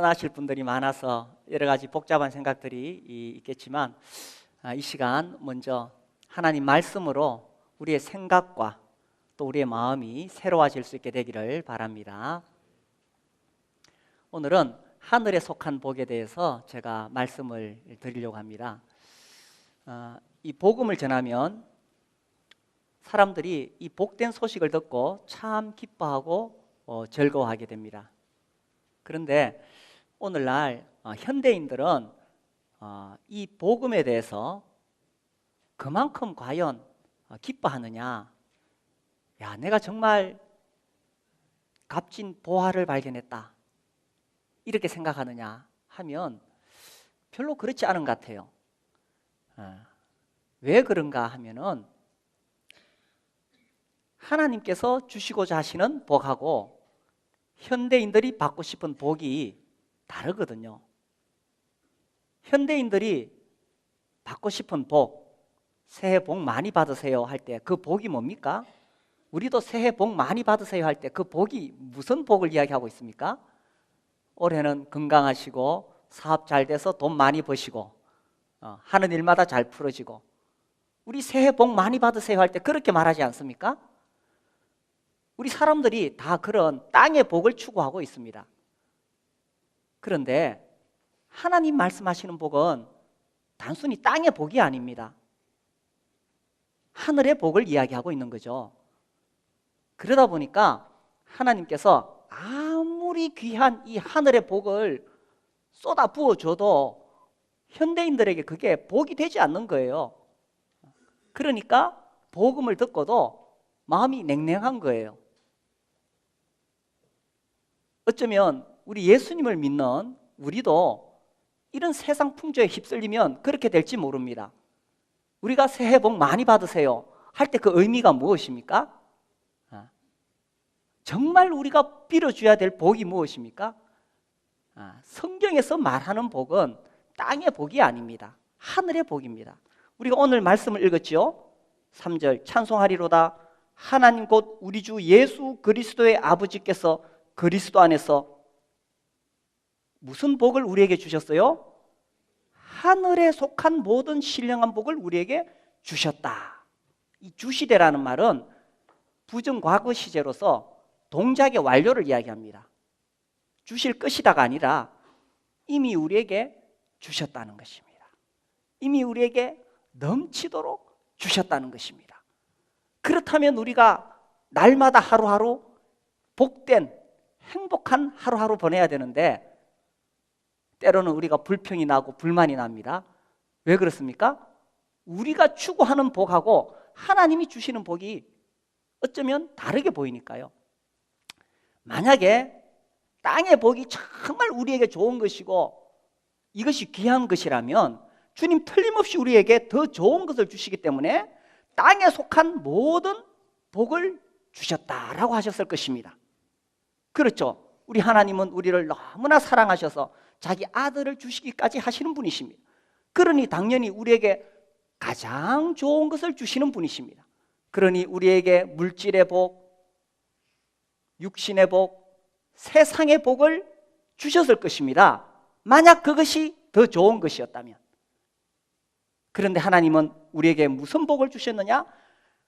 떠나실 분들이 많아서 여러 가지 복잡한 생각들이 있겠지만 이 시간 먼저 하나님 말씀으로 우리의 생각과 또 우리의 마음이 새로워질 수 있게 되기를 바랍니다. 오늘은 하늘에 속한 복에 대해서 제가 말씀을 드리려고 합니다. 이 복음을 전하면 사람들이 이 복된 소식을 듣고 참 기뻐하고 즐거워하게 됩니다. 그런데 오늘날 현대인들은 이 복음에 대해서 그만큼 과연 기뻐하느냐, 야, 내가 정말 값진 보화를 발견했다, 이렇게 생각하느냐 하면 별로 그렇지 않은 것 같아요. 왜 그런가 하면은 하나님께서 주시고자 하시는 복하고 현대인들이 받고 싶은 복이 다르거든요. 현대인들이 받고 싶은 복, 새해 복 많이 받으세요 할 때 그 복이 뭡니까? 우리도 새해 복 많이 받으세요 할 때 그 복이 무슨 복을 이야기하고 있습니까? 올해는 건강하시고 사업 잘 돼서 돈 많이 버시고 하는 일마다 잘 풀어지고, 우리 새해 복 많이 받으세요 할 때 그렇게 말하지 않습니까? 우리 사람들이 다 그런 땅의 복을 추구하고 있습니다. 그런데 하나님 말씀하시는 복은 단순히 땅의 복이 아닙니다. 하늘의 복을 이야기하고 있는 거죠. 그러다 보니까 하나님께서 아무리 귀한 이 하늘의 복을 쏟아 부어줘도 현대인들에게 그게 복이 되지 않는 거예요. 그러니까 복음을 듣고도 마음이 냉랭한 거예요. 어쩌면 우리 예수님을 믿는 우리도 이런 세상 풍조에 휩쓸리면 그렇게 될지 모릅니다. 우리가 새해 복 많이 받으세요 할 때 그 의미가 무엇입니까? 정말 우리가 빌어줘야 될 복이 무엇입니까? 성경에서 말하는 복은 땅의 복이 아닙니다. 하늘의 복입니다. 우리가 오늘 말씀을 읽었죠? 3절 찬송하리로다 하나님 곧 우리 주 예수 그리스도의 아버지께서 그리스도 안에서 무슨 복을 우리에게 주셨어요? 하늘에 속한 모든 신령한 복을 우리에게 주셨다. 이 주시되라는 말은 부정과거 시제로서 동작의 완료를 이야기합니다. 주실 것이다가 아니라 이미 우리에게 주셨다는 것입니다. 이미 우리에게 넘치도록 주셨다는 것입니다. 그렇다면 우리가 날마다 하루하루 복된 행복한 하루하루 보내야 되는데 때로는 우리가 불평이 나고 불만이 납니다. 왜 그렇습니까? 우리가 추구하는 복하고 하나님이 주시는 복이 어쩌면 다르게 보이니까요. 만약에 땅의 복이 정말 우리에게 좋은 것이고 이것이 귀한 것이라면 주님 틀림없이 우리에게 더 좋은 것을 주시기 때문에 땅에 속한 모든 복을 주셨다라고 하셨을 것입니다. 그렇죠. 우리 하나님은 우리를 너무나 사랑하셔서 자기 아들을 주시기까지 하시는 분이십니다. 그러니 당연히 우리에게 가장 좋은 것을 주시는 분이십니다. 그러니 우리에게 물질의 복, 육신의 복, 세상의 복을 주셨을 것입니다. 만약 그것이 더 좋은 것이었다면. 그런데 하나님은 우리에게 무슨 복을 주셨느냐?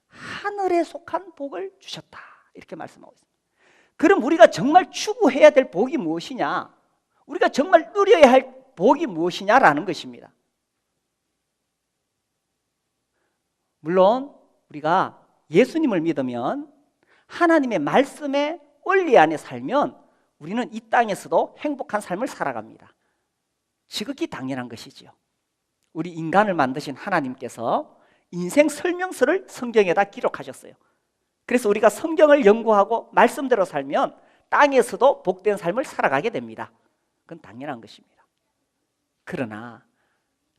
하늘에 속한 복을 주셨다, 이렇게 말씀하고 있습니다. 그럼 우리가 정말 추구해야 될 복이 무엇이냐? 우리가 정말 누려야 할 복이 무엇이냐라는 것입니다. 물론 우리가 예수님을 믿으면 하나님의 말씀의 원리 안에 살면 우리는 이 땅에서도 행복한 삶을 살아갑니다. 지극히 당연한 것이지요. 우리 인간을 만드신 하나님께서 인생 설명서를 성경에다 기록하셨어요. 그래서 우리가 성경을 연구하고 말씀대로 살면 땅에서도 복된 삶을 살아가게 됩니다. 그건 당연한 것입니다. 그러나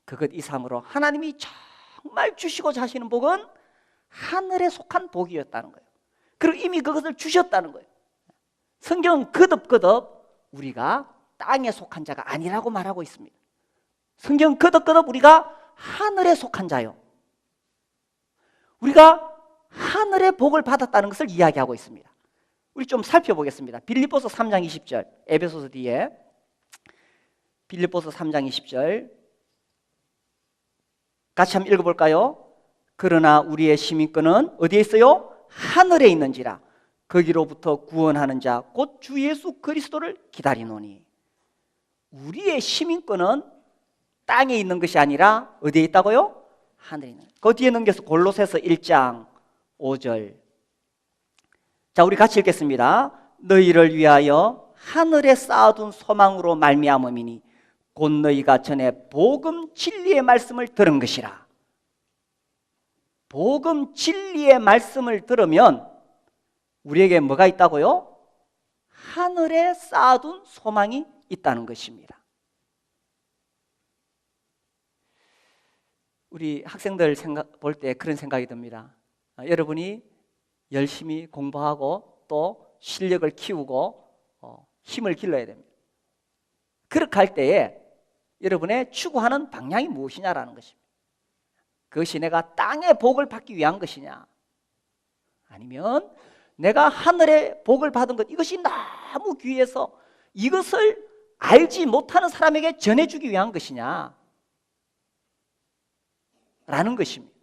그것 이상으로 하나님이 정말 주시고자 하시는 복은 하늘에 속한 복이었다는 거예요. 그리고 이미 그것을 주셨다는 거예요. 성경은 거듭거듭 우리가 땅에 속한 자가 아니라고 말하고 있습니다. 성경은 거듭거듭 우리가 하늘에 속한 자요, 우리가 하늘의 복을 받았다는 것을 이야기하고 있습니다. 우리 좀 살펴보겠습니다. 빌립보서 3장 20절, 에베소서 뒤에 빌립보서 3장 20절 같이 한번 읽어볼까요? 그러나 우리의 시민권은 어디에 있어요? 하늘에 있는지라 거기로부터 구원하는 자 곧 주 예수 그리스도를 기다리노니. 우리의 시민권은 땅에 있는 것이 아니라 어디에 있다고요? 하늘에 있는. 그 뒤에 넘겨서 골로새서 1장 5절. 자, 우리 같이 읽겠습니다. 너희를 위하여 하늘에 쌓아둔 소망으로 말미암음이니 곧 너희가 전에 복음 진리의 말씀을 들은 것이라. 복음 진리의 말씀을 들으면 우리에게 뭐가 있다고요? 하늘에 쌓아둔 소망이 있다는 것입니다. 우리 학생들 볼 때 그런 생각이 듭니다. 여러분이 열심히 공부하고 또 실력을 키우고 힘을 길러야 됩니다. 그렇게 할 때에 여러분의 추구하는 방향이 무엇이냐라는 것입니다. 그것이 내가 땅의 복을 받기 위한 것이냐, 아니면 내가 하늘의 복을 받은 것, 이것이 너무 귀해서 이것을 알지 못하는 사람에게 전해주기 위한 것이냐 라는 것입니다.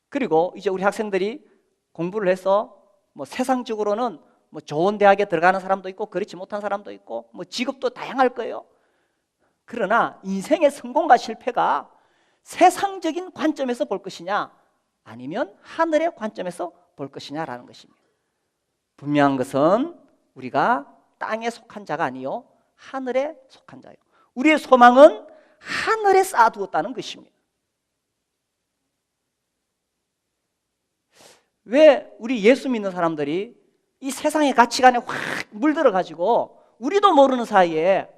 그리고 이제 우리 학생들이 공부를 해서 뭐 세상적으로는 뭐 좋은 대학에 들어가는 사람도 있고 그렇지 못한 사람도 있고 뭐 직업도 다양할 거예요. 그러나 인생의 성공과 실패가 세상적인 관점에서 볼 것이냐 아니면 하늘의 관점에서 볼 것이냐라는 것입니다. 분명한 것은 우리가 땅에 속한 자가 아니요 하늘에 속한 자예요. 우리의 소망은 하늘에 쌓아두었다는 것입니다. 왜 우리 예수 믿는 사람들이 이 세상의 가치관에 확 물들어가지고 우리도 모르는 사이에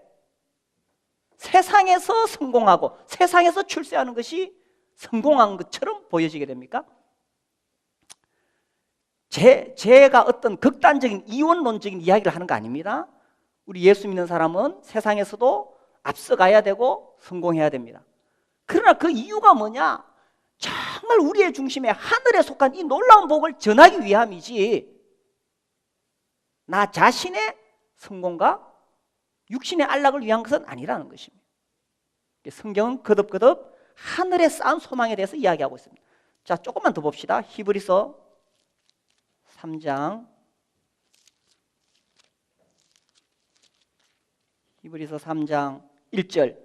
세상에서 성공하고 세상에서 출세하는 것이 성공한 것처럼 보여지게 됩니까? 제가 어떤 극단적인 이원론적인 이야기를 하는 거 아닙니다. 우리 예수 믿는 사람은 세상에서도 앞서가야 되고 성공해야 됩니다. 그러나 그 이유가 뭐냐? 정말 우리의 중심에 하늘에 속한 이 놀라운 복을 전하기 위함이지 나 자신의 성공과 육신의 안락을 위한 것은 아니라는 것입니다. 성경은 거듭거듭 하늘에 쌓은 소망에 대해서 이야기하고 있습니다. 자, 조금만 더 봅시다. 히브리서 3장 1절.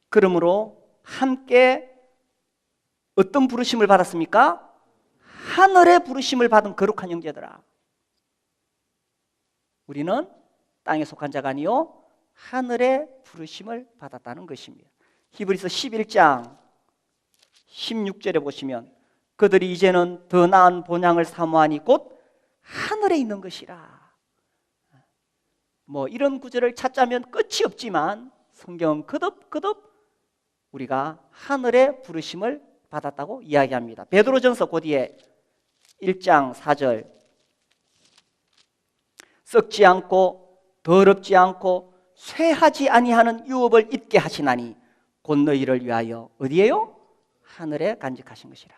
그러므로 함께 어떤 부르심을 받았습니까? 하늘의 부르심을 받은 거룩한 형제들아. 우리는 땅에 속한 자가 아니요 하늘의 부르심을 받았다는 것입니다. 히브리서 11장 16절에 보시면 그들이 이제는 더 나은 본향을 사모하니 곧 하늘에 있는 것이라. 뭐 이런 구절을 찾자면 끝이 없지만 성경은 거듭거듭 우리가 하늘의 부르심을 받았다고 이야기합니다. 베드로전서 그 뒤에 1장 4절 썩지 않고 더럽지 않고 쇠하지 아니하는 유업을 잊게 하시나니 곧 너희를 위하여 어디에요? 하늘에 간직하신 것이라.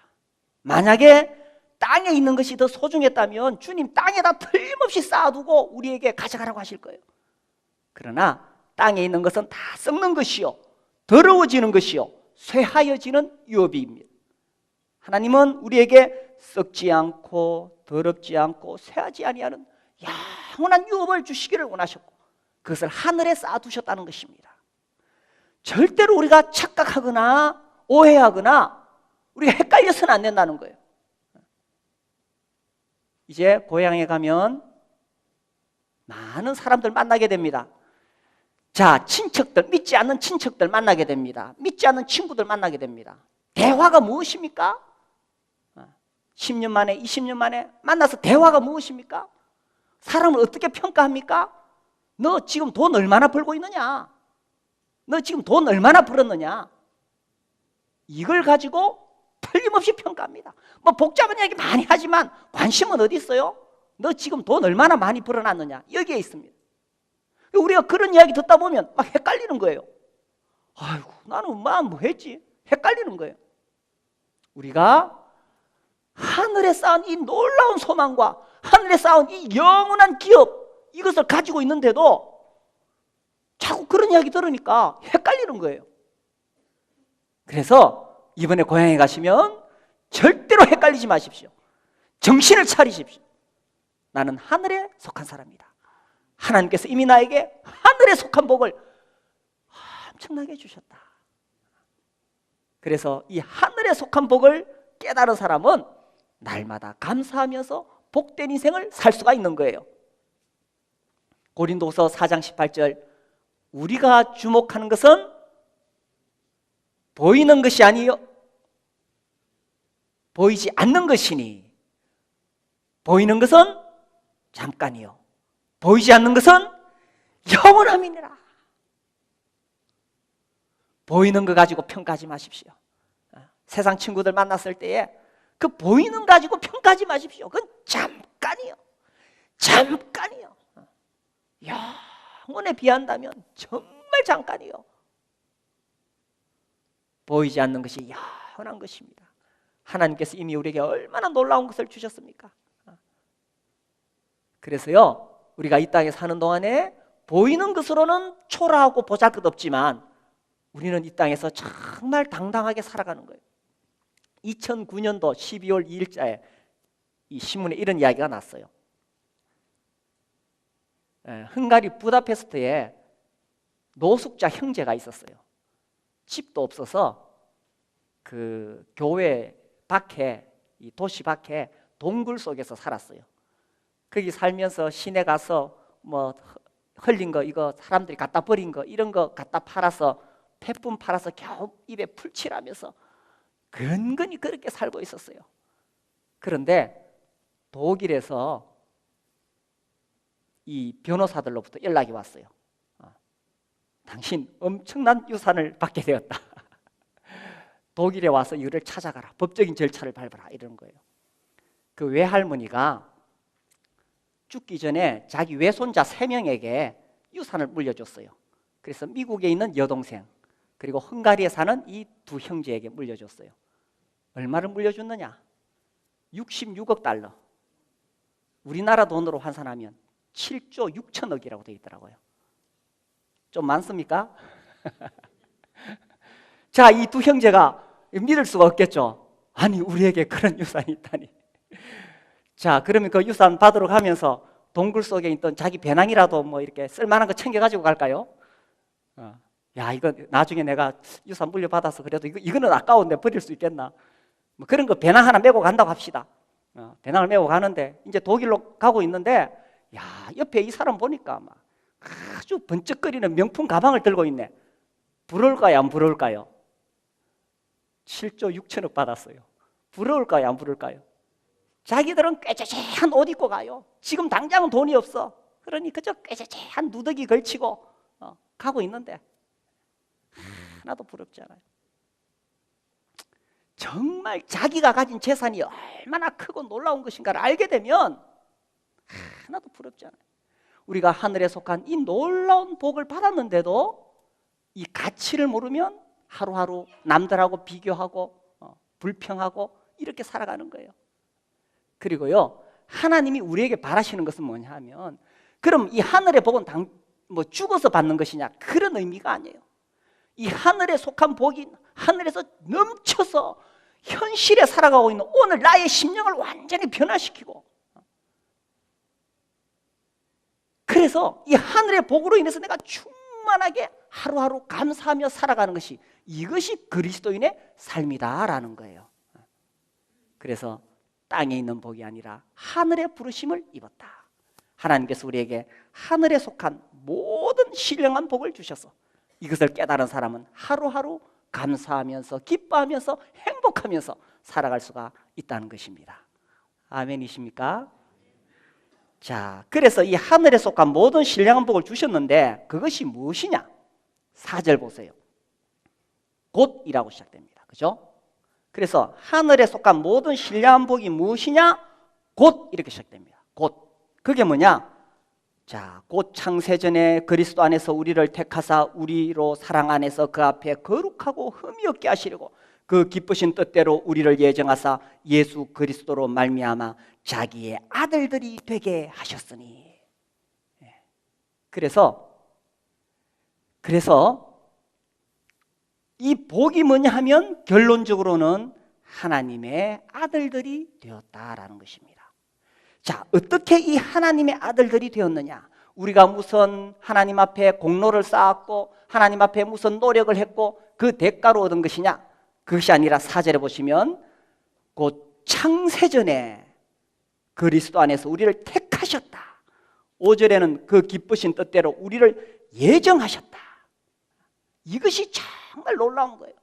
만약에 땅에 있는 것이 더 소중했다면 주님 땅에다 틀림없이 쌓아두고 우리에게 가져가라고 하실 거예요. 그러나 땅에 있는 것은 다 썩는 것이요 더러워지는 것이요 쇠하여지는 유업입니다. 하나님은 우리에게 썩지 않고 더럽지 않고 쇠하지 아니하는 영원한 유업을 주시기를 원하셨고 그것을 하늘에 쌓아두셨다는 것입니다. 절대로 우리가 착각하거나 오해하거나 우리가 헷갈려서는 안 된다는 거예요. 이제 고향에 가면 많은 사람들 만나게 됩니다. 자, 친척들, 믿지 않는 친척들 만나게 됩니다. 믿지 않는 친구들 만나게 됩니다. 대화가 무엇입니까? 10년 만에, 20년 만에 만나서 대화가 무엇입니까? 사람을 어떻게 평가합니까? 너 지금 돈 얼마나 벌고 있느냐? 너 지금 돈 얼마나 벌었느냐? 이걸 가지고 틀림없이 평가합니다. 뭐 복잡한 이야기 많이 하지만 관심은 어디 있어요? 너 지금 돈 얼마나 많이 벌어놨느냐? 여기에 있습니다. 우리가 그런 이야기 듣다 보면 막 헷갈리는 거예요. 아이고, 나는 뭐 했지? 헷갈리는 거예요. 우리가 하늘에 쌓은 이 놀라운 소망과 하늘에 쌓은 이 영원한 기업, 이것을 가지고 있는데도 자꾸 그런 이야기 들으니까 헷갈리는 거예요. 그래서 이번에 고향에 가시면 절대로 헷갈리지 마십시오. 정신을 차리십시오. 나는 하늘에 속한 사람이다. 하나님께서 이미 나에게 하늘에 속한 복을 엄청나게 주셨다. 그래서 이 하늘에 속한 복을 깨달은 사람은 날마다 감사하면서 복된 인생을 살 수가 있는 거예요. 고린도후서 4장 18절, 우리가 주목하는 것은 보이는 것이 아니요 보이지 않는 것이니 보이는 것은 잠깐이요 보이지 않는 것은 영원함이니라. 보이는 거 가지고 평가하지 마십시오. 세상 친구들 만났을 때에 그 보이는 거 가지고 평가하지 마십시오. 그건 잠깐이요. 잠깐이요. 영원에 비한다면 정말 잠깐이요. 보이지 않는 것이 영원한 것입니다. 하나님께서 이미 우리에게 얼마나 놀라운 것을 주셨습니까? 그래서요, 우리가 이 땅에 사는 동안에 보이는 것으로는 초라하고 보잘것없지만 우리는 이 땅에서 정말 당당하게 살아가는 거예요. 2009년도 12월 2일자에 이 신문에 이런 이야기가 났어요. 헝가리 부다페스트에 노숙자 형제가 있었어요. 집도 없어서 그 교회 밖에, 이 도시 밖에 동굴 속에서 살았어요. 거기 살면서 시내 가서 뭐 흘린 거, 이거 사람들이 갖다 버린 거, 이런 거 갖다 팔아서 폐품 팔아서 겨우 입에 풀칠하면서 근근히 그렇게 살고 있었어요. 그런데 독일에서 이 변호사들로부터 연락이 왔어요. 당신 엄청난 유산을 받게 되었다. 독일에 와서 이를 찾아가라. 법적인 절차를 밟아라. 이런 거예요. 그 외할머니가 죽기 전에 자기 외손자 3명에게 유산을 물려줬어요. 그래서 미국에 있는 여동생, 그리고 헝가리에 사는 이 두 형제에게 물려줬어요. 얼마를 물려줬느냐? 66억 달러. 우리나라 돈으로 환산하면 7조 6천억이라고 되어 있더라고요. 좀 많습니까? 자, 이 두 형제가 믿을 수가 없겠죠. 아니, 우리에게 그런 유산이 있다니. 자, 그러면 그 유산 받으러 가면서 동굴 속에 있던 자기 배낭이라도 뭐 이렇게 쓸만한 거 챙겨가지고 갈까요? 야, 이거 나중에 내가 유산 물려받아서 그래도 이거는 아까운데 버릴 수 있겠나? 뭐 그런 거 배낭 하나 메고 간다고 합시다. 배낭을 메고 가는데 이제 독일로 가고 있는데, 야, 옆에 이 사람 보니까 막 아주 번쩍거리는 명품 가방을 들고 있네. 부러울까요, 안 부러울까요? 7조 6천억 받았어요. 부러울까요, 안 부러울까요? 자기들은 꾀죄죄한 옷 입고 가요. 지금 당장은 돈이 없어. 그러니 그저 꾀죄죄한 누더기 걸치고 가고 있는데 하나도 부럽지 않아요. 정말 자기가 가진 재산이 얼마나 크고 놀라운 것인가를 알게 되면 하나도 부럽지 않아요. 우리가 하늘에 속한 이 놀라운 복을 받았는데도 이 가치를 모르면 하루하루 남들하고 비교하고 불평하고 이렇게 살아가는 거예요. 그리고요, 하나님이 우리에게 바라시는 것은 뭐냐 하면, 그럼 이 하늘의 복은 뭐 죽어서 받는 것이냐, 그런 의미가 아니에요. 이 하늘에 속한 복이 하늘에서 넘쳐서 현실에 살아가고 있는 오늘 나의 심령을 완전히 변화시키고, 그래서 이 하늘의 복으로 인해서 내가 충만하게 하루하루 감사하며 살아가는 것이, 이것이 그리스도인의 삶이다라는 거예요. 그래서 땅에 있는 복이 아니라 하늘의 부르심을 입었다. 하나님께서 우리에게 하늘에 속한 모든 신령한 복을 주셔서 이것을 깨달은 사람은 하루하루 감사하면서 기뻐하면서 행복하면서 살아갈 수가 있다는 것입니다. 아멘이십니까? 자, 그래서 이 하늘에 속한 모든 신령한 복을 주셨는데 그것이 무엇이냐? 4절 보세요. 곧이라고 시작됩니다. 그죠? 그래서 하늘에 속한 모든 신령한 복이 무엇이냐? 곧 이렇게 시작됩니다. 곧. 그게 뭐냐? 자, 곧 창세전에 그리스도 안에서 우리를 택하사 우리로 사랑 안에서 그 앞에 거룩하고 흠이 없게 하시려고 그 기쁘신 뜻대로 우리를 예정하사 예수 그리스도로 말미암아 자기의 아들들이 되게 하셨으니. 그래서 그래서 이 복이 뭐냐 하면 결론적으로는 하나님의 아들들이 되었다라는 것입니다. 자, 어떻게 이 하나님의 아들들이 되었느냐? 우리가 무슨 하나님 앞에 공로를 쌓았고 하나님 앞에 무슨 노력을 했고 그 대가로 얻은 것이냐? 그것이 아니라 4절에 보시면 곧 창세전에 그리스도 안에서 우리를 택하셨다. 5절에는 그 기쁘신 뜻대로 우리를 예정하셨다. 이것이 정말 놀라운 거예요.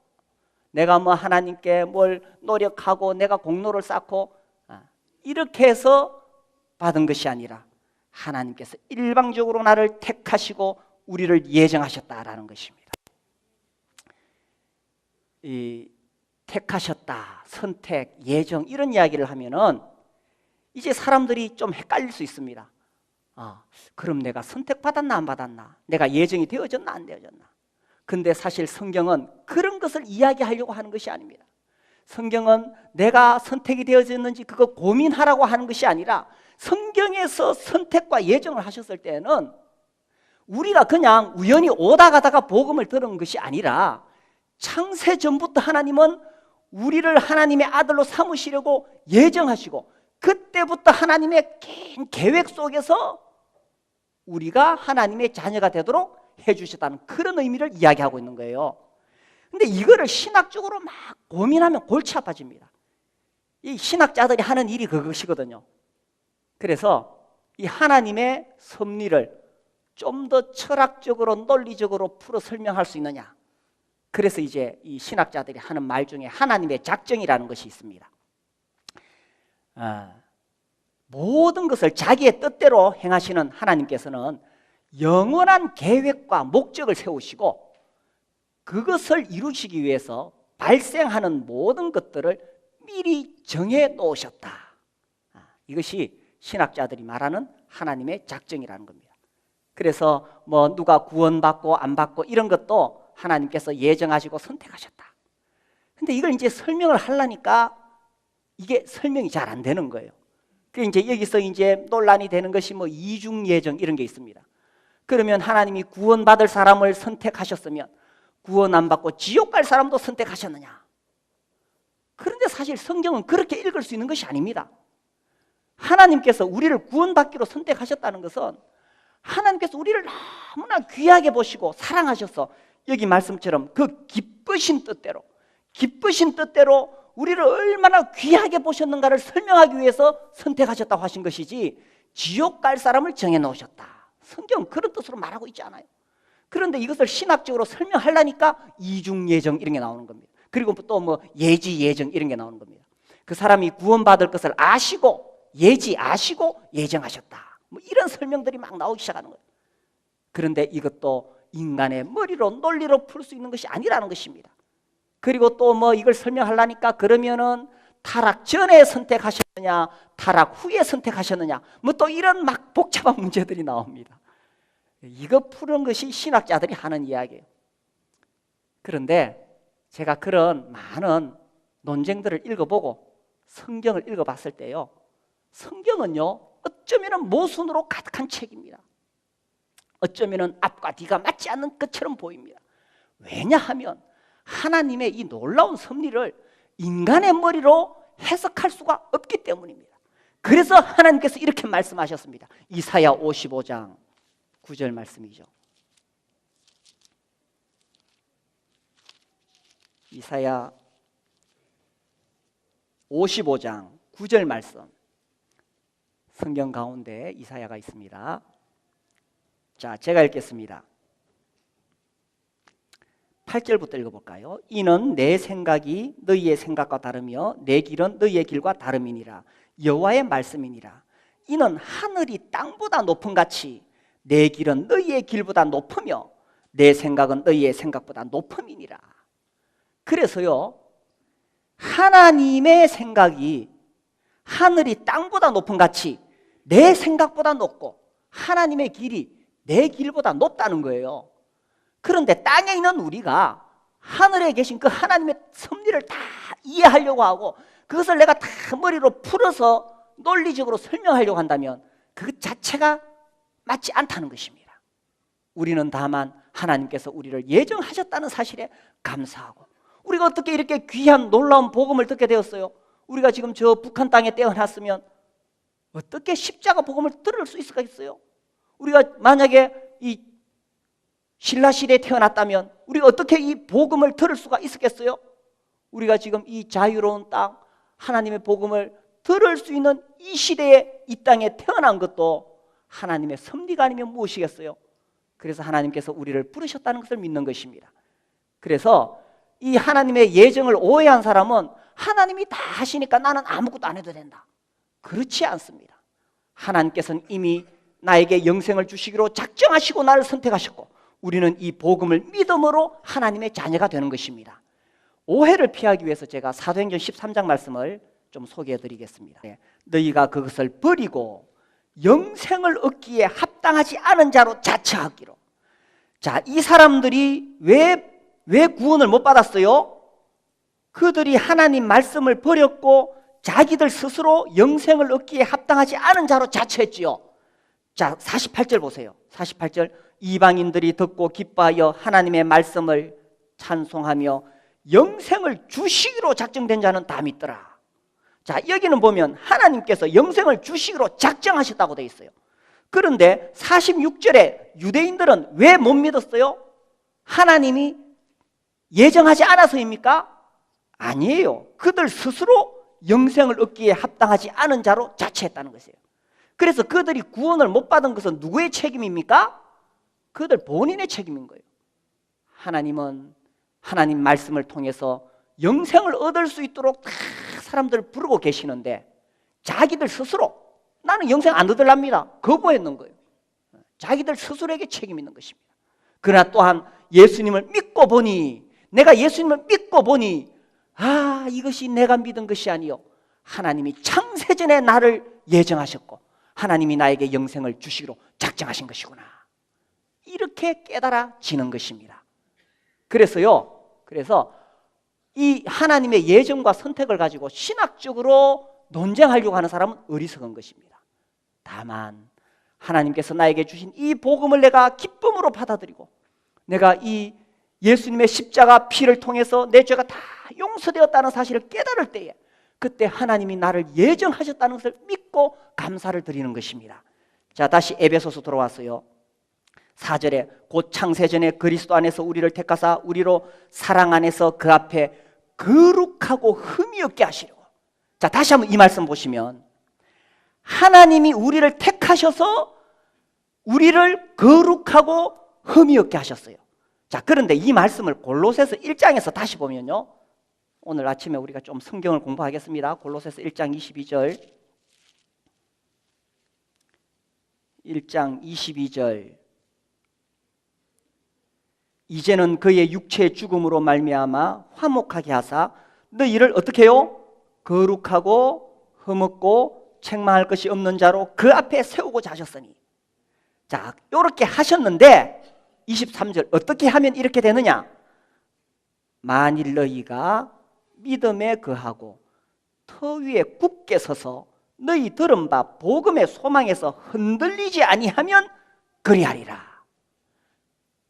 내가 뭐 하나님께 뭘 노력하고 내가 공로를 쌓고 이렇게 해서 받은 것이 아니라 하나님께서 일방적으로 나를 택하시고 우리를 예정하셨다라는 것입니다. 이 택하셨다, 선택, 예정 이런 이야기를 하면은 이제 사람들이 좀 헷갈릴 수 있습니다. 그럼 내가 선택받았나 안 받았나? 내가 예정이 되어졌나 안 되어졌나? 근데 사실 성경은 그런 것을 이야기하려고 하는 것이 아닙니다. 성경은 내가 선택이 되어졌는지 그거 고민하라고 하는 것이 아니라 성경에서 선택과 예정을 하셨을 때는 우리가 그냥 우연히 오다 가다가 복음을 들은 것이 아니라 창세 전부터 하나님은 우리를 하나님의 아들로 삼으시려고 예정하시고 그때부터 하나님의 긴 계획 속에서 우리가 하나님의 자녀가 되도록 해주셨다는 그런 의미를 이야기하고 있는 거예요. 근데 이거를 신학적으로 막 고민하면 골치 아파집니다. 이 신학자들이 하는 일이 그것이거든요. 그래서 이 하나님의 섭리를 좀 더 철학적으로 논리적으로 풀어 설명할 수 있느냐. 그래서 이제 이 신학자들이 하는 말 중에 하나님의 작정이라는 것이 있습니다. 모든 것을 자기의 뜻대로 행하시는 하나님께서는 영원한 계획과 목적을 세우시고 그것을 이루시기 위해서 발생하는 모든 것들을 미리 정해 놓으셨다. 이것이 신학자들이 말하는 하나님의 작정이라는 겁니다. 그래서 뭐 누가 구원받고 안 받고 이런 것도 하나님께서 예정하시고 선택하셨다. 근데 이걸 이제 설명을 하려니까 이게 설명이 잘 안 되는 거예요. 그 이제 여기서 이제 논란이 되는 것이 뭐 이중 예정 이런 게 있습니다. 그러면 하나님이 구원받을 사람을 선택하셨으면 구원 안 받고 지옥 갈 사람도 선택하셨느냐? 그런데 사실 성경은 그렇게 읽을 수 있는 것이 아닙니다. 하나님께서 우리를 구원받기로 선택하셨다는 것은 하나님께서 우리를 너무나 귀하게 보시고 사랑하셔서 여기 말씀처럼 그 기쁘신 뜻대로 우리를 얼마나 귀하게 보셨는가를 설명하기 위해서 선택하셨다고 하신 것이지 지옥 갈 사람을 정해놓으셨다. 성경은 그런 뜻으로 말하고 있지 않아요. 그런데 이것을 신학적으로 설명하려니까 이중예정 이런 게 나오는 겁니다. 그리고 또 뭐 예지예정 이런 게 나오는 겁니다. 그 사람이 구원받을 것을 아시고 예지아시고 예정하셨다. 뭐 이런 설명들이 막 나오기 시작하는 거예요. 그런데 이것도 인간의 머리로 논리로 풀 수 있는 것이 아니라는 것입니다. 그리고 또 뭐 이걸 설명하려니까 그러면은 타락 전에 선택하셨느냐 타락 후에 선택하셨느냐 뭐 또 이런 막 복잡한 문제들이 나옵니다. 이거 푸는 것이 신학자들이 하는 이야기예요. 그런데 제가 그런 많은 논쟁들을 읽어보고 성경을 읽어봤을 때요, 성경은요 어쩌면 모순으로 가득한 책입니다. 어쩌면 앞과 뒤가 맞지 않는 것처럼 보입니다. 왜냐하면 하나님의 이 놀라운 섭리를 인간의 머리로 해석할 수가 없기 때문입니다. 그래서 하나님께서 이렇게 말씀하셨습니다. 이사야 55장 9절 말씀이죠. 이사야 55장 9절 말씀. 성경 가운데 이사야가 있습니다. 자, 제가 읽겠습니다. 8절부터 읽어볼까요? 이는 내 생각이 너희의 생각과 다르며 내 길은 너희의 길과 다름이니라. 여호와의 말씀이니라. 이는 하늘이 땅보다 높은 같이 내 길은 너희의 길보다 높으며 내 생각은 너희의 생각보다 높음이니라. 그래서요, 하나님의 생각이 하늘이 땅보다 높은 같이 내 생각보다 높고 하나님의 길이 내 길보다 높다는 거예요. 그런데 땅에 있는 우리가 하늘에 계신 그 하나님의 섭리를 다 이해하려고 하고 그것을 내가 다 머리로 풀어서 논리적으로 설명하려고 한다면 그 자체가 맞지 않다는 것입니다. 우리는 다만 하나님께서 우리를 예정하셨다는 사실에 감사하고, 우리가 어떻게 이렇게 귀한 놀라운 복음을 듣게 되었어요? 우리가 지금 저 북한 땅에 태어났으면 어떻게 십자가 복음을 들을 수 있었겠어요? 우리가 만약에 이 신라시대에 태어났다면 우리가 어떻게 이 복음을 들을 수가 있었겠어요? 우리가 지금 이 자유로운 땅, 하나님의 복음을 들을 수 있는 이 시대에 이 땅에 태어난 것도 하나님의 섭리가 아니면 무엇이겠어요? 그래서 하나님께서 우리를 부르셨다는 것을 믿는 것입니다. 그래서 이 하나님의 예정을 오해한 사람은 하나님이 다 하시니까 나는 아무것도 안 해도 된다. 그렇지 않습니다. 하나님께서는 이미 나에게 영생을 주시기로 작정하시고 나를 선택하셨고, 우리는 이 복음을 믿음으로 하나님의 자녀가 되는 것입니다. 오해를 피하기 위해서 제가 사도행전 13장 말씀을 좀 소개해 드리겠습니다. 너희가 그것을 버리고 영생을 얻기에 합당하지 않은 자로 자처하기로. 자, 이 사람들이 왜 구원을 못 받았어요? 그들이 하나님 말씀을 버렸고 자기들 스스로 영생을 얻기에 합당하지 않은 자로 자처했지요. 자, 48절 보세요. 48절, 이방인들이 듣고 기뻐하여 하나님의 말씀을 찬송하며 영생을 주시기로 작정된 자는 다 믿더라. 자, 여기는 보면 하나님께서 영생을 주시기로 작정하셨다고 되어 있어요. 그런데 46절에 유대인들은 왜 못 믿었어요? 하나님이 예정하지 않아서입니까? 아니에요. 그들 스스로 영생을 얻기에 합당하지 않은 자로 자처했다는 것이에요. 그래서 그들이 구원을 못 받은 것은 누구의 책임입니까? 그들 본인의 책임인 거예요. 하나님은 하나님 말씀을 통해서 영생을 얻을 수 있도록 다 사람들을 부르고 계시는데 자기들 스스로 나는 영생 안 얻으랍니다. 거부했는 거예요. 자기들 스스로에게 책임이 있는 것입니다. 그러나 또한 예수님을 믿고 보니, 내가 예수님을 믿고 보니 이것이 내가 믿은 것이 아니요 하나님이 창세전에 나를 예정하셨고 하나님이 나에게 영생을 주시기로 작정하신 것이구나, 이렇게 깨달아지는 것입니다. 그래서 이 하나님의 예정과 선택을 가지고 신학적으로 논쟁하려고 하는 사람은 어리석은 것입니다. 다만 하나님께서 나에게 주신 이 복음을 내가 기쁨으로 받아들이고 내가 이 예수님의 십자가 피를 통해서 내 죄가 다 용서되었다는 사실을 깨달을 때에 그때 하나님이 나를 예정하셨다는 것을 믿고 감사를 드리는 것입니다. 자, 다시 에베소서 돌아왔어요. 4절에 곧 창세전에 그리스도 안에서 우리를 택하사 우리로 사랑 안에서 그 앞에 거룩하고 흠이 없게 하시려고. 자, 다시 한번 이 말씀 보시면 하나님이 우리를 택하셔서 우리를 거룩하고 흠이 없게 하셨어요. 자, 그런데 이 말씀을 골로새서 1장에서 다시 보면요, 오늘 아침에 우리가 좀 성경을 공부하겠습니다. 골로새서 1장 22절 1장 22절 이제는 그의 육체의 죽음으로 말미암아 화목하게 하사 너희를 어떻게 해요? 거룩하고 흠없고 책망할 것이 없는 자로 그 앞에 세우고자 하셨으니. 자, 이렇게 하셨는데 23절 어떻게 하면 이렇게 되느냐? 만일 너희가 믿음에 거하고 터 위에 굳게 서서 너희 들은 바 복음의 소망에서 흔들리지 아니하면 그리하리라.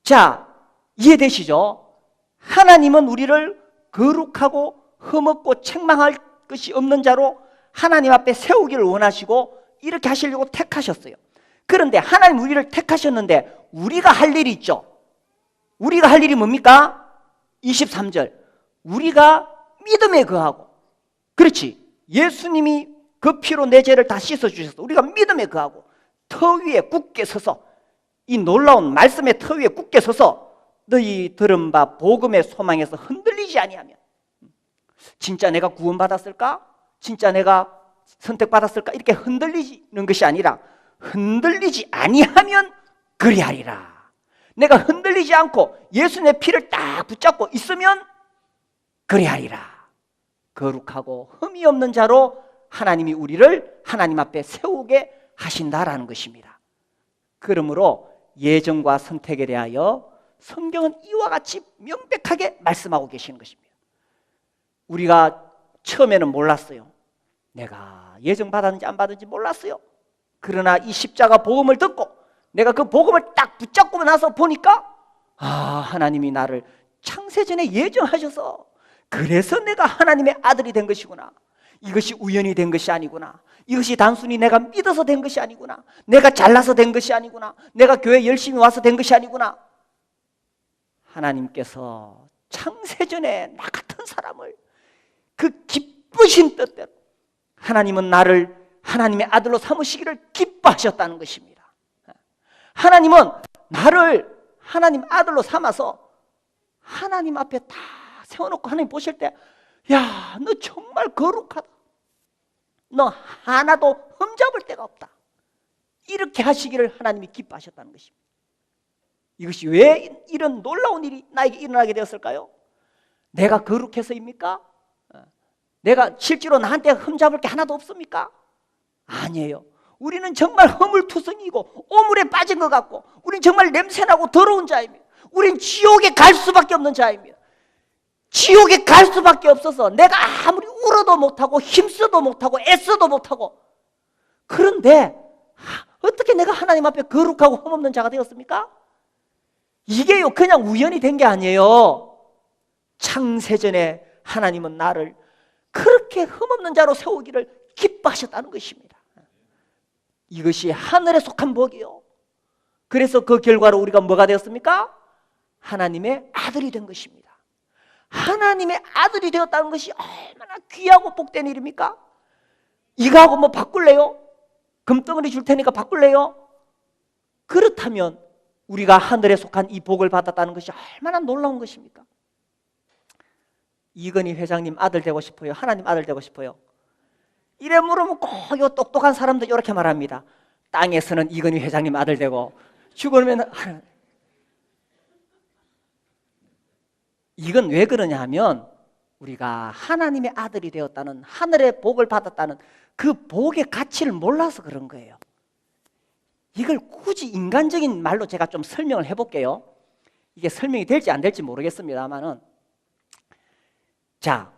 자, 이해되시죠? 하나님은 우리를 거룩하고 흠없고 책망할 것이 없는 자로 하나님 앞에 세우기를 원하시고 이렇게 하시려고 택하셨어요. 그런데 하나님 우리를 택하셨는데 우리가 할 일이 있죠. 우리가 할 일이 뭡니까? 23절 우리가 믿음에 거하고, 그렇지, 예수님이 그 피로 내 죄를 다 씻어주셔서 우리가 믿음에 거하고 터 위에 굳게 서서 이 놀라운 말씀의 터 위에 굳게 서서 너희 들은 바 복음의 소망에서 흔들리지 아니하면, 진짜 내가 구원받았을까? 진짜 내가 선택받았을까? 이렇게 흔들리는 것이 아니라 흔들리지 아니하면 그리하리라. 내가 흔들리지 않고 예수님의 피를 딱 붙잡고 있으면 그리하리라. 거룩하고 흠이 없는 자로 하나님이 우리를 하나님 앞에 세우게 하신다라는 것입니다. 그러므로 예정과 선택에 대하여 성경은 이와 같이 명백하게 말씀하고 계시는 것입니다. 우리가 처음에는 몰랐어요. 내가 예정 받았는지 안 받았는지 몰랐어요. 그러나 이 십자가 복음을 듣고 내가 그 복음을 딱 붙잡고 나서 보니까 하나님이 나를 창세전에 예정하셔서 그래서 내가 하나님의 아들이 된 것이구나. 이것이 우연히 된 것이 아니구나. 이것이 단순히 내가 믿어서 된 것이 아니구나. 내가 잘나서 된 것이 아니구나. 내가 교회 열심히 와서 된 것이 아니구나. 하나님께서 창세전에 나 같은 사람을 그 기쁘신 뜻대로 하나님은 나를 하나님의 아들로 삼으시기를 기뻐하셨다는 것입니다. 하나님은 나를 하나님 아들로 삼아서 하나님 앞에 다 세워놓고 하나님 보실 때, 야, 너 정말 거룩하다. 너 하나도 흠잡을 데가 없다. 이렇게 하시기를 하나님이 기뻐하셨다는 것입니다. 이것이 왜 이런 놀라운 일이 나에게 일어나게 되었을까요? 내가 거룩해서입니까? 내가 실제로 나한테 흠잡을 게 하나도 없습니까? 아니에요. 우리는 정말 허물투성이고 오물에 빠진 것 같고, 우리는 정말 냄새나고 더러운 자입니다. 우리는 지옥에 갈 수밖에 없는 자입니다. 지옥에 갈 수밖에 없어서 내가 아무리 울어도 못하고 힘써도 못하고 애써도 못하고, 그런데 어떻게 내가 하나님 앞에 거룩하고 흠없는 자가 되었습니까? 이게요 그냥 우연히 된 게 아니에요. 창세전에 하나님은 나를 그렇게 흠없는 자로 세우기를 기뻐하셨다는 것입니다. 이것이 하늘에 속한 복이요. 그래서 그 결과로 우리가 뭐가 되었습니까? 하나님의 아들이 된 것입니다. 하나님의 아들이 되었다는 것이 얼마나 귀하고 복된 일입니까? 이거하고 뭐 바꿀래요? 금덩어리 줄 테니까 바꿀래요? 그렇다면 우리가 하늘에 속한 이 복을 받았다는 것이 얼마나 놀라운 것입니까? 이건희 회장님 아들 되고 싶어요? 하나님 아들 되고 싶어요? 이래 물으면 꼭 요 똑똑한 사람들 이렇게 말합니다. 땅에서는 이건희 회장님 아들 되고 죽으면 이건 왜 그러냐 하면 우리가 하나님의 아들이 되었다는, 하늘의 복을 받았다는 그 복의 가치를 몰라서 그런 거예요. 이걸 굳이 인간적인 말로 제가 좀 설명을 해볼게요. 이게 설명이 될지 안 될지 모르겠습니다만은, 자,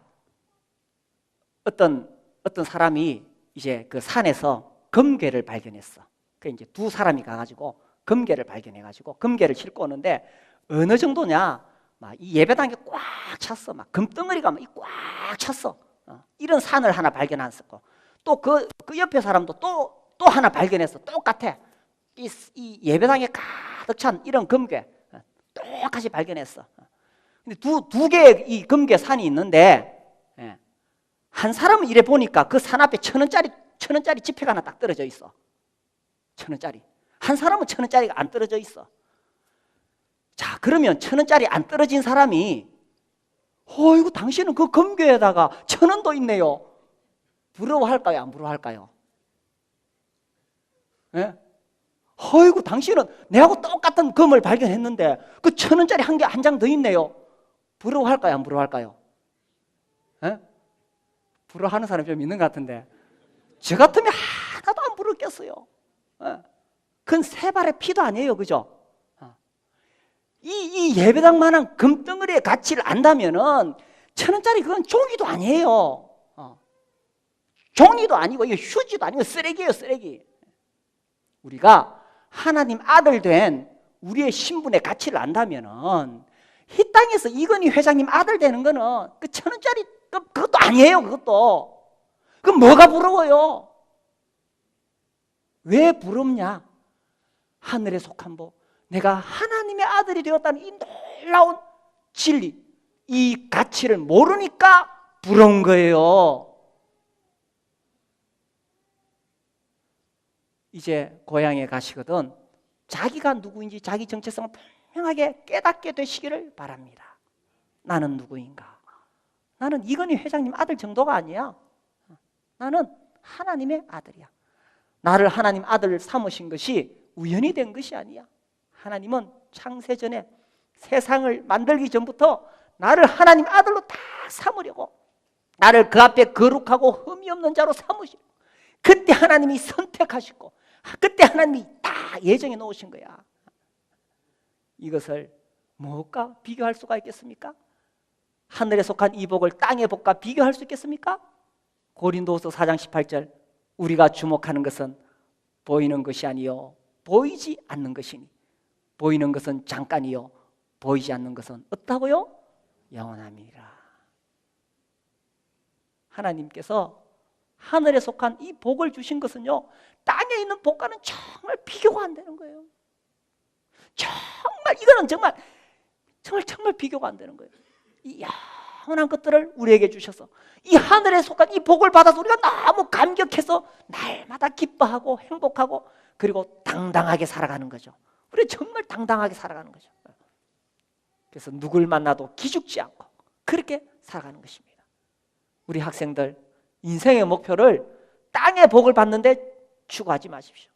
어떤 사람이 이제 그 산에서 금괴를 발견했어. 그 이제 두 사람이 가가지고 금괴를 발견해가지고 금괴를 싣고 오는데 어느 정도냐? 막 이 예배당에 꽉 찼어. 막 금덩어리가 막 꽉 찼어. 이런 산을 하나 발견했었고, 또 그 옆에 사람도 또 하나 발견했어. 똑같아. 이 예배당에 가득 찬 이런 금괴 똑같이 발견했어. 근데 두 개의 이 금괴 산이 있는데, 한 사람은 이래 보니까 그 산 앞에 1,000원짜리 지폐가 하나 딱 떨어져 있어. 1,000원짜리. 한 사람은 1,000원짜리가 안 떨어져 있어. 자, 그러면 1,000원짜리 안 떨어진 사람이, 이거 당신은 그 금괴에다가 1,000원도 있네요. 부러워할까요? 안 부러워할까요? 예? 어이구, 당신은 내하고 똑같은 금을 발견했는데 그 1,000원짜리 한 장 더 있네요. 부러워할까요? 안 부러워할까요? 예? 부러워하는 사람이 좀 있는 것 같은데, 저 같으면 하나도 안 부럽겠어요. 예? 그건 세 발의 피도 아니에요, 그죠? 이 예배당만한 금덩어리의 가치를 안다면은 1,000원짜리 그건 종이도 아니에요. 종이도 아니고 이거 휴지도 아니고 쓰레기예요, 쓰레기. 우리가 하나님 아들 된 우리의 신분의 가치를 안다면은 이 땅에서 이건희 회장님 아들 되는 거는 그 1,000원짜리 그것도 아니에요, 그것도. 그럼 뭐가 부러워요? 왜 부럽냐? 하늘에 속한 복, 내가 하나님의 아들이 되었다는 이 놀라운 진리, 이 가치를 모르니까 부러운 거예요. 이제 고향에 가시거든 자기가 누구인지 자기 정체성을 분명하게 깨닫게 되시기를 바랍니다. 나는 누구인가? 나는 이건희 회장님 아들 정도가 아니야. 나는 하나님의 아들이야. 나를 하나님 아들 삼으신 것이 우연히 된 것이 아니야. 하나님은 창세전에 세상을 만들기 전부터 나를 하나님 아들로 다 삼으려고, 나를 그 앞에 거룩하고 흠이 없는 자로 삼으시고, 그때 하나님이 선택하시고, 그때 하나님이 다 예정해 놓으신 거야. 이것을 무엇과 비교할 수가 있겠습니까? 하늘에 속한 이 복을 땅의 복과 비교할 수 있겠습니까? 고린도후서 4장 18절, 우리가 주목하는 것은 보이는 것이 아니요 보이지 않는 것이니 보이는 것은 잠깐이요 보이지 않는 것은 어떻다고요? 영원함이라. 하나님께서 하늘에 속한 이 복을 주신 것은요 땅에 있는 복과는 정말 비교가 안 되는 거예요. 정말 이거는 정말 비교가 안 되는 거예요. 이 영원한 것들을 우리에게 주셔서 이 하늘에 속한 이 복을 받아서 우리가 너무 감격해서 날마다 기뻐하고 행복하고 그리고 당당하게 살아가는 거죠. 우리 정말 당당하게 살아가는 거죠. 그래서 누굴 만나도 기죽지 않고 그렇게 살아가는 것입니다. 우리 학생들 인생의 목표를 땅의 복을 받는데 추구하지 마십시오.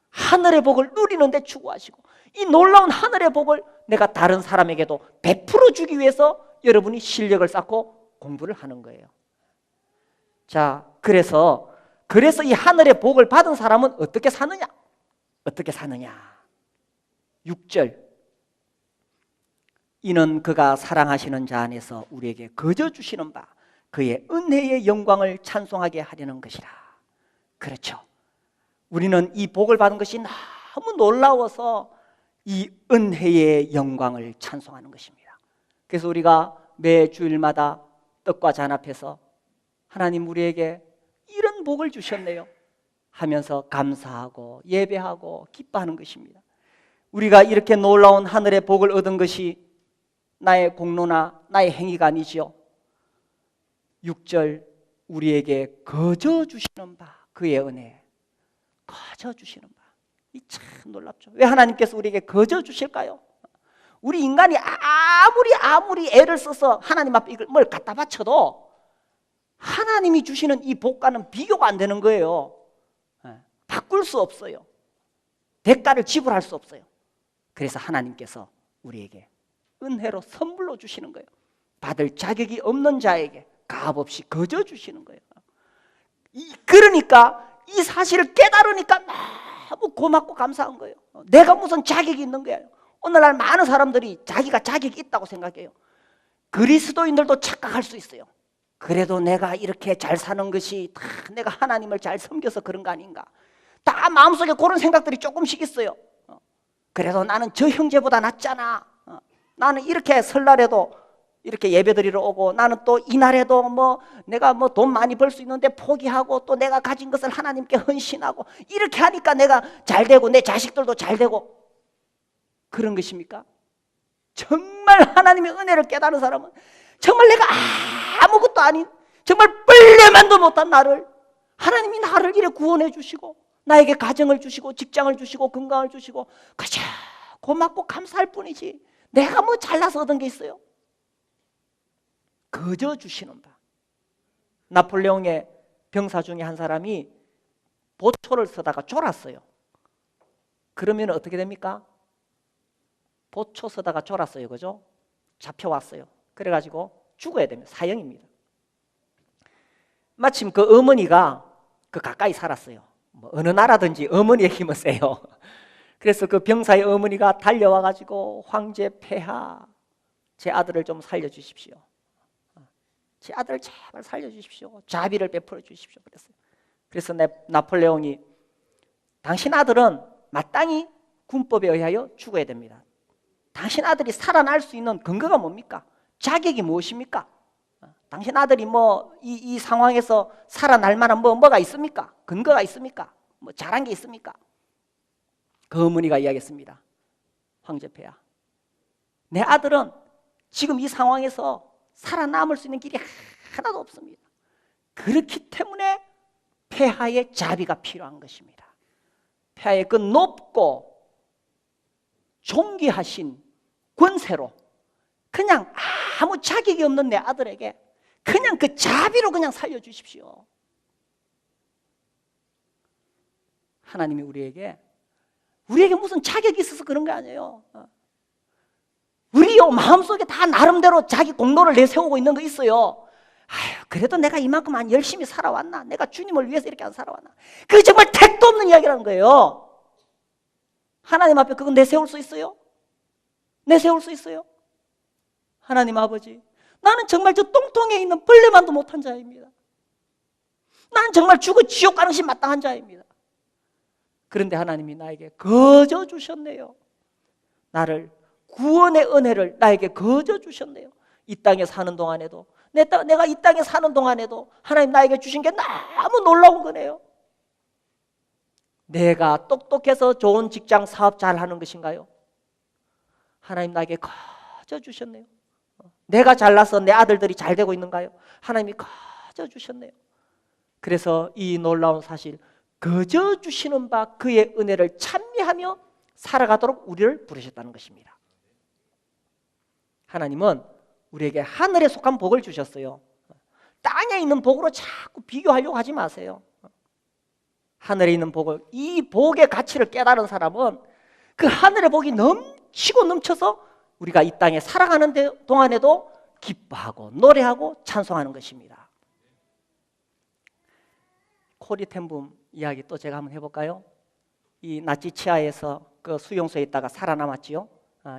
하늘의 복을 누리는데 추구하시고 이 놀라운 하늘의 복을 내가 다른 사람에게도 베풀어 주기 위해서 여러분이 실력을 쌓고 공부를 하는 거예요. 자, 그래서 이 하늘의 복을 받은 사람은 어떻게 사느냐? 6절. 이는 그가 사랑하시는 자 안에서 우리에게 거저 주시는 바 그의 은혜의 영광을 찬송하게 하려는 것이라. 그렇죠. 우리는 이 복을 받은 것이 너무 놀라워서 이 은혜의 영광을 찬송하는 것입니다. 그래서 우리가 매 주일마다 떡과 잔 앞에서 하나님 우리에게 이런 복을 주셨네요 하면서 감사하고 예배하고 기뻐하는 것입니다. 우리가 이렇게 놀라운 하늘의 복을 얻은 것이 나의 공로나 나의 행위가 아니지요. 6절 우리에게 거저 주시는 바 그의 은혜, 거저 주시는 바. 이 참 놀랍죠. 왜 하나님께서 우리에게 거저 주실까요? 우리 인간이 아무리 애를 써서 하나님 앞에 이걸 뭘 갖다 바쳐도 하나님이 주시는 이 복과는 비교가 안 되는 거예요. 바꿀 수 없어요. 대가를 지불할 수 없어요. 그래서 하나님께서 우리에게 은혜로 선물로 주시는 거예요. 받을 자격이 없는 자에게 값없이 거저 주시는 거예요. 그러니까 이 사실을 깨달으니까 너무 고맙고 감사한 거예요. 내가 무슨 자격이 있는 거예요. 오늘날 많은 사람들이 자기가 자격이 있다고 생각해요. 그리스도인들도 착각할 수 있어요. 그래도 내가 이렇게 잘 사는 것이 다 내가 하나님을 잘 섬겨서 그런 거 아닌가. 다 마음속에 그런 생각들이 조금씩 있어요. 그래도 나는 저 형제보다 낫잖아. 나는 이렇게 설날에도 이렇게 예배드리러 오고 나는 또 이날에도 내가 돈 많이 벌 수 있는데 포기하고 또 내가 가진 것을 하나님께 헌신하고 이렇게 하니까 내가 잘 되고 내 자식들도 잘 되고 그런 것입니까? 정말 하나님의 은혜를 깨달은 사람은 정말 내가 아무것도 아닌 정말 뿔레만도 못한 나를 하나님이 나를 이렇게 구원해 주시고 나에게 가정을 주시고 직장을 주시고 건강을 주시고 그저 고맙고 감사할 뿐이지 내가 잘나서 얻은 게 있어요? 거저 주시는 바. 나폴레옹의 병사 중에 한 사람이 보초를 쓰다가 졸았어요. 그러면 어떻게 됩니까? 보초 쓰다가 졸았어요. 그죠? 잡혀왔어요. 그래가지고 죽어야 됩니다. 사형입니다. 마침 그 어머니가 가까이 살았어요. 어느 나라든지 어머니의 힘은 세요. 그래서 그 병사의 어머니가 달려와가지고 황제 폐하 제 아들을 좀 살려주십시오. 제 아들을 제발 살려주십시오. 자비를 베풀어 주십시오. 그래서 나폴레옹이 당신 아들은 마땅히 군법에 의하여 죽어야 됩니다. 당신 아들이 살아날 수 있는 근거가 뭡니까? 자격이 무엇입니까? 당신 아들이 이 상황에서 살아날 만한 뭐가 있습니까? 근거가 있습니까? 잘한 게 있습니까? 그 어머니가 이야기했습니다. 황제폐하, 내 아들은 지금 이 상황에서 살아남을 수 있는 길이 하나도 없습니다. 그렇기 때문에 폐하의 자비가 필요한 것입니다. 폐하의 그 높고 존귀하신 권세로 그냥 아무 자격이 없는 내 아들에게 그냥 그 자비로 그냥 살려주십시오. 하나님이 우리에게 무슨 자격이 있어서 그런 거 아니에요. 우리요 마음속에 다 나름대로 자기 공로를 내세우고 있는 거 있어요. 그래도 내가 이만큼 안 열심히 살아왔나? 내가 주님을 위해서 이렇게 안 살아왔나? 그게 정말 택도 없는 이야기라는 거예요. 하나님 앞에 그거 내세울 수 있어요? 내세울 수 있어요? 하나님 아버지, 나는 정말 저 똥통에 있는 벌레만도 못한 자입니다. 나는 정말 죽어 지옥 가는 시 마땅한 자입니다. 그런데 하나님이 나에게 거저 주셨네요. 나를 구원의 은혜를 나에게 거저 주셨네요. 이 땅에 사는 동안에도 내가 이 땅에 사는 동안에도 하나님 나에게 주신 게 너무 놀라운 거네요. 내가 똑똑해서 좋은 직장 사업 잘 하는 것인가요? 하나님 나에게 거저 주셨네요. 내가 잘나서 내 아들들이 잘 되고 있는가요? 하나님이 거저 주셨네요. 그래서 이 놀라운 사실, 거저 주시는 바 그의 은혜를 찬미하며 살아가도록 우리를 부르셨다는 것입니다. 하나님은 우리에게 하늘에 속한 복을 주셨어요. 땅에 있는 복으로 자꾸 비교하려고 하지 마세요. 하늘에 있는 복을, 이 복의 가치를 깨달은 사람은 그 하늘의 복이 넘치고 넘쳐서 우리가 이 땅에 살아가는 동안에도 기뻐하고 노래하고 찬송하는 것입니다. 코리텐붐 이야기 또 제가 한번 해볼까요? 이 나치 치하에서 그 수용소에 있다가 살아남았지요.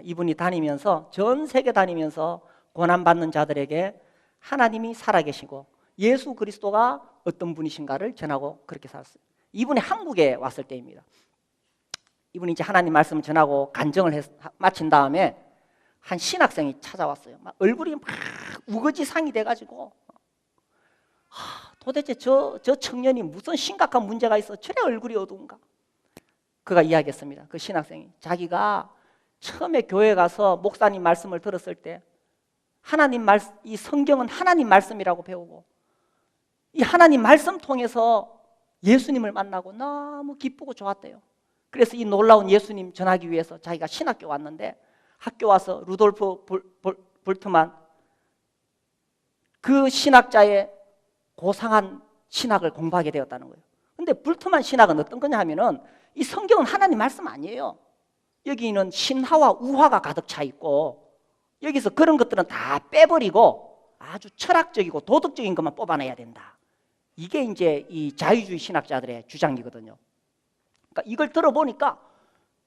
이분이 다니면서 전 세계 다니면서 고난받는 자들에게 하나님이 살아계시고 예수 그리스도가 어떤 분이신가를 전하고 그렇게 살았어요. 이분이 한국에 왔을 때입니다. 이분이 이제 하나님 말씀을 전하고 간증을 마친 다음에 한 신학생이 찾아왔어요. 막 얼굴이 막 우거지상이 돼가지고 도대체 저 청년이 무슨 심각한 문제가 있어 저래 얼굴이 어두운가. 그가 이야기했습니다. 그 신학생이 자기가 처음에 교회 가서 목사님 말씀을 들었을 때 하나님 말씀, 이 성경은 하나님 말씀이라고 배우고 이 하나님 말씀 통해서 예수님을 만나고 너무 기쁘고 좋았대요. 그래서 이 놀라운 예수님 전하기 위해서 자기가 신학교 왔는데 학교 와서 루돌프 볼트만 그 신학자의 고상한 신학을 공부하게 되었다는 거예요. 근데 볼트만 신학은 어떤 거냐 하면은 이 성경은 하나님 말씀 아니에요. 여기는 신화와 우화가 가득 차 있고 여기서 그런 것들은 다 빼버리고 아주 철학적이고 도덕적인 것만 뽑아내야 된다. 이게 이제 이 자유주의 신학자들의 주장이거든요. 그러니까 이걸 들어보니까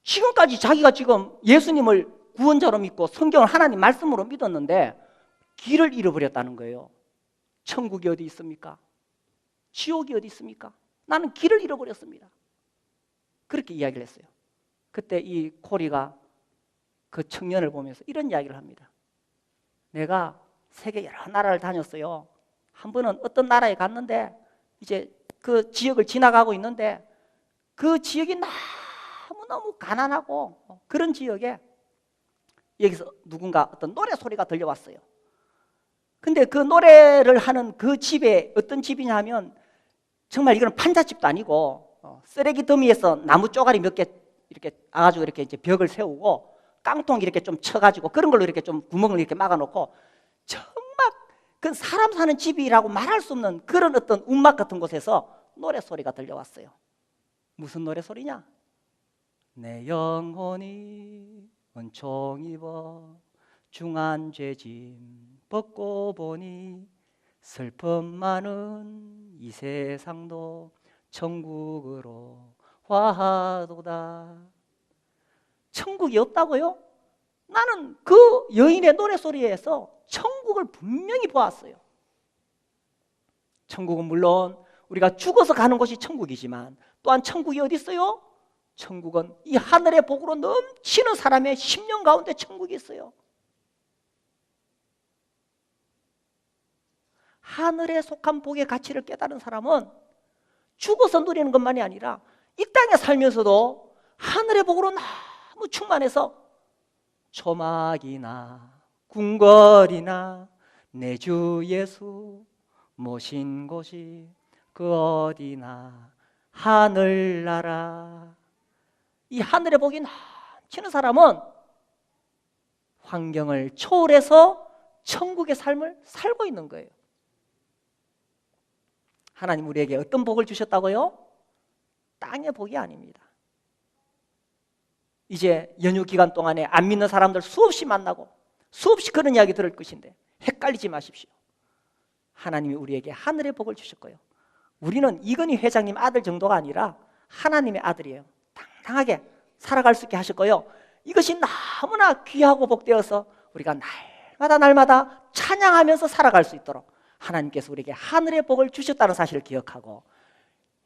지금까지 자기가 지금 예수님을 구원자로 믿고 성경을 하나님 말씀으로 믿었는데 길을 잃어버렸다는 거예요. 천국이 어디 있습니까? 지옥이 어디 있습니까? 나는 길을 잃어버렸습니다. 그렇게 이야기를 했어요. 그때 이 코리가 그 청년을 보면서 이런 이야기를 합니다. 내가 세계 여러 나라를 다녔어요. 한 번은 어떤 나라에 갔는데 이제 그 지역을 지나가고 있는데 그 지역이 너무너무 가난하고 그런 지역에 여기서 누군가 어떤 노래 소리가 들려왔어요. 근데 그 노래를 하는 그 집에 어떤 집이냐 하면 정말 이거는 판잣집도 아니고 쓰레기 더미에서 나무 쪼가리 몇 개 이렇게 아가지고 이렇게 이제 벽을 세우고 깡통 이렇게 좀 쳐가지고 그런 걸로 이렇게 좀 구멍을 이렇게 막아놓고 정말 그 사람 사는 집이라고 말할 수 없는 그런 어떤 움막 같은 곳에서 노래 소리가 들려왔어요. 무슨 노래 소리냐? 내 영혼이 은총 입어 중한 죄짐 벗고 보니 슬픔 많은 이 세상도 천국으로 화하도다. 천국이 없다고요? 나는 그 여인의 노래소리에서 천국을 분명히 보았어요. 천국은 물론 우리가 죽어서 가는 곳이 천국이지만 또한 천국이 어디 있어요? 천국은 이 하늘의 복으로 넘치는 사람의 심령 가운데 천국이 있어요. 하늘에 속한 복의 가치를 깨달은 사람은 죽어서 누리는 것만이 아니라 이 땅에 살면서도 하늘의 복으로 너무 충만해서 초막이나 궁궐이나 내 주 예수 모신 곳이 그 어디나 하늘나라. 이 하늘의 복이 넘치는 사람은 환경을 초월해서 천국의 삶을 살고 있는 거예요. 하나님 우리에게 어떤 복을 주셨다고요? 땅의 복이 아닙니다. 이제 연휴 기간 동안에 안 믿는 사람들 수없이 만나고 수없이 그런 이야기 들을 것인데 헷갈리지 마십시오. 하나님이 우리에게 하늘의 복을 주셨고요. 우리는 이건희 회장님 아들 정도가 아니라 하나님의 아들이에요. 당당하게 살아갈 수 있게 하셨고요. 이것이 너무나 귀하고 복되어서 우리가 날마다 찬양하면서 살아갈 수 있도록 하나님께서 우리에게 하늘의 복을 주셨다는 사실을 기억하고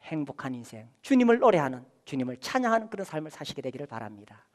행복한 인생, 주님을 노래하는 주님을 찬양하는 그런 삶을 사시게 되기를 바랍니다.